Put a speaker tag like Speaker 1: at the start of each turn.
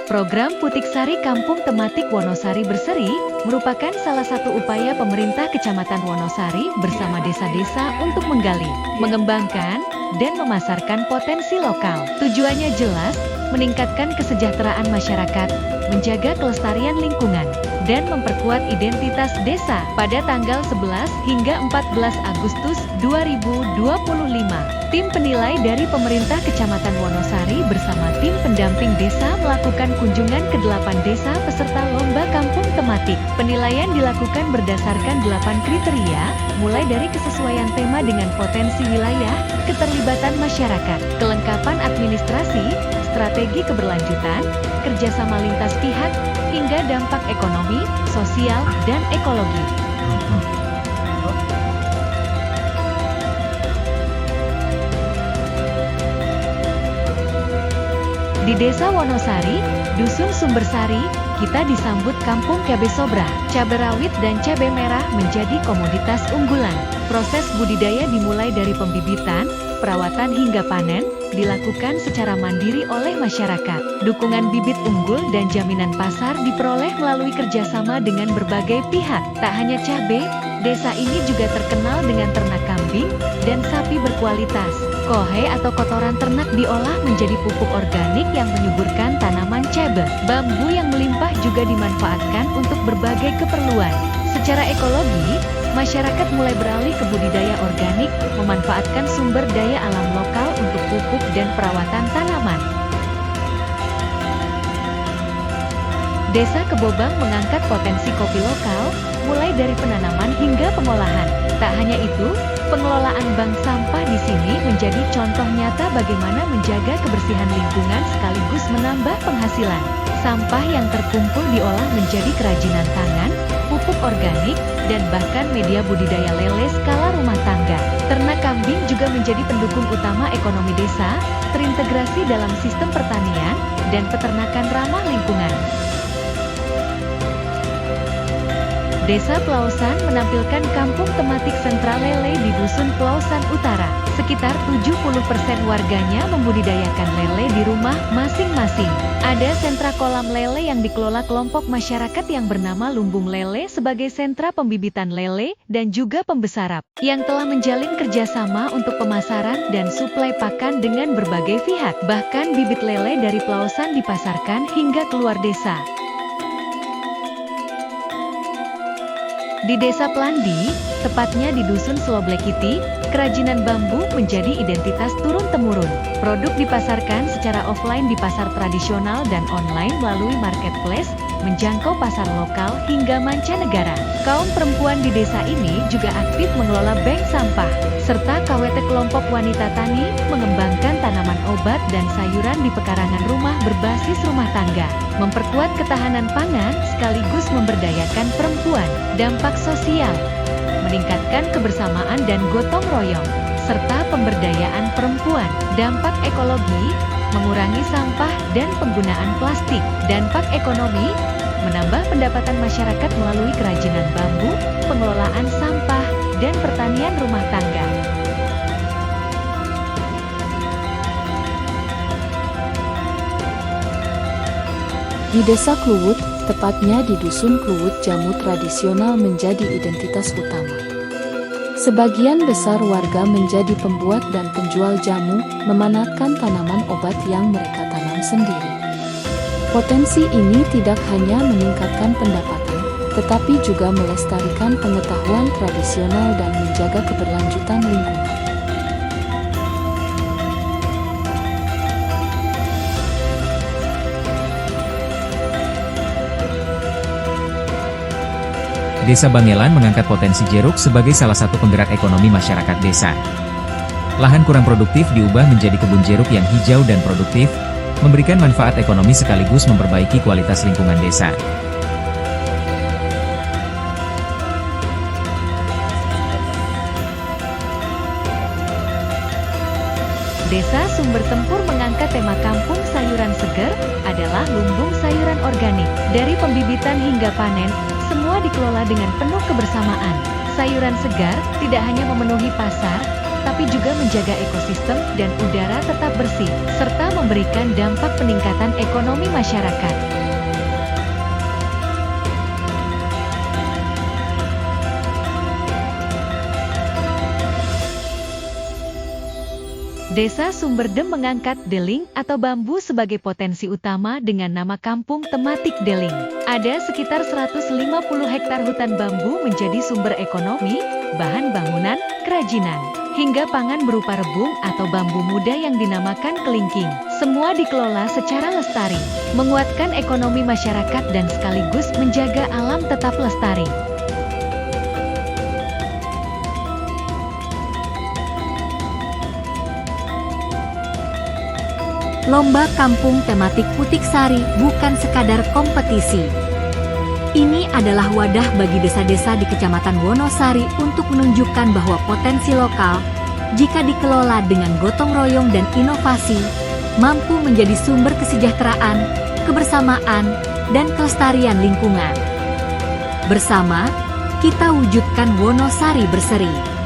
Speaker 1: Program Putik Sari Kampung Tematik Wonosari Berseri merupakan salah satu upaya pemerintah Kecamatan Wonosari bersama desa-desa untuk menggali, mengembangkan, dan memasarkan potensi lokal. Tujuannya jelas, meningkatkan kesejahteraan masyarakat, menjaga kelestarian lingkungan, dan memperkuat identitas desa. Pada tanggal 11 hingga 14 Agustus 2025, tim penilai dari pemerintah Kecamatan Wonosari bersama tim pendamping desa melakukan kunjungan ke 8 desa peserta lomba kampung tematik. Penilaian dilakukan berdasarkan 8 kriteria, mulai dari kesesuaian tema dengan potensi wilayah, keterlibatan masyarakat, kelengkapan administrasi, strategi keberlanjutan, kerjasama lintas pihak, hingga dampak ekonomi, sosial, dan ekologi. Di Desa Wonosari, Dusun Sumbersari, kita disambut kampung cabai sobra, cabai rawit dan cabai merah menjadi komoditas unggulan. Proses budidaya dimulai dari pembibitan, perawatan hingga panen, dilakukan secara mandiri oleh masyarakat. Dukungan bibit unggul dan jaminan pasar diperoleh melalui kerjasama dengan berbagai pihak. Tak hanya cabai, desa ini juga terkenal dengan ternak kambing dan sapi berkualitas. Kohe atau kotoran ternak diolah menjadi pupuk organik yang menyuburkan tanaman cabai. Bambu yang melimpah juga dimanfaatkan untuk berbagai keperluan. Secara ekologi, masyarakat mulai beralih ke budidaya organik, memanfaatkan sumber daya alam lokal untuk pupuk dan perawatan tanaman. Desa Kebobang mengangkat potensi kopi lokal, mulai dari penanaman hingga pengolahan. Tak hanya itu, pengelolaan bank sampah di sini menjadi contoh nyata bagaimana menjaga kebersihan lingkungan sekaligus menambah penghasilan. Sampah yang terkumpul diolah menjadi kerajinan tangan, pupuk organik, dan bahkan media budidaya lele skala rumah tangga. Ternak kambing juga menjadi pendukung utama ekonomi desa, terintegrasi dalam sistem pertanian dan peternakan ramah lingkungan. Desa Pelausan menampilkan kampung tematik sentral lele di Dusun Pelausan Utara. Sekitar 70% warganya membudidayakan lele di rumah masing-masing. Ada sentra kolam lele yang dikelola kelompok masyarakat yang bernama Lumbung Lele sebagai sentra pembibitan lele dan juga pembesarap, yang telah menjalin kerjasama untuk pemasaran dan suplai pakan dengan berbagai pihak. Bahkan bibit lele dari Pelausan dipasarkan hingga keluar desa. Di Desa Pelandi, tepatnya di Dusun Seloblekiti, kerajinan bambu menjadi identitas turun-temurun. Produk dipasarkan secara offline di pasar tradisional dan online melalui marketplace, menjangkau pasar lokal hingga mancanegara. Kaum perempuan di desa ini juga aktif mengelola bank sampah, serta KWT kelompok wanita tani, mengembangkan tanaman obat dan sayuran di pekarangan rumah berbasis rumah tangga, memperkuat ketahanan pangan sekaligus memberdayakan perempuan. Dampak sosial, meningkatkan kebersamaan dan gotong royong, serta pemberdayaan perempuan. Dampak ekologi, mengurangi sampah dan penggunaan plastik. Dampak ekonomi, menambah pendapatan masyarakat melalui kerajinan bambu, pengelolaan sampah, dan pertanian rumah tangga.
Speaker 2: Di Desa Kluwut, tepatnya di Dusun Kluwut, jamu tradisional menjadi identitas utama. Sebagian besar warga menjadi pembuat dan penjual jamu, memanfaatkan tanaman obat yang mereka tanam sendiri. Potensi ini tidak hanya meningkatkan pendapatan, tetapi juga melestarikan pengetahuan tradisional dan menjaga keberlanjutan lingkungan.
Speaker 3: Desa Bangelan mengangkat potensi jeruk sebagai salah satu penggerak ekonomi masyarakat desa. Lahan kurang produktif diubah menjadi kebun jeruk yang hijau dan produktif, memberikan manfaat ekonomi sekaligus memperbaiki kualitas lingkungan desa.
Speaker 1: Desa Sumber Tempur mengangkat tema kampung sayuran segar adalah lumbung sayuran organik. Dari pembibitan hingga panen, semua dikelola dengan penuh kebersamaan. Sayuran segar tidak hanya memenuhi pasar, tapi tapi juga menjaga ekosistem dan udara tetap bersih, serta memberikan dampak peningkatan ekonomi masyarakat. Desa Sumberdem mengangkat deling atau bambu sebagai potensi utama dengan nama kampung tematik deling. Ada sekitar 150 hektar hutan bambu menjadi sumber ekonomi, bahan bangunan, kerajinan, hingga pangan berupa rebung atau bambu muda yang dinamakan kelingking. Semua dikelola secara lestari, menguatkan ekonomi masyarakat dan sekaligus menjaga alam tetap lestari.
Speaker 4: Lomba Kampung Tematik Putik Sari bukan sekadar kompetisi. Ini adalah wadah bagi desa-desa di Kecamatan Wonosari untuk menunjukkan bahwa potensi lokal, jika dikelola dengan gotong royong dan inovasi, mampu menjadi sumber kesejahteraan, kebersamaan, dan kelestarian lingkungan. Bersama, kita wujudkan Wonosari Berseri.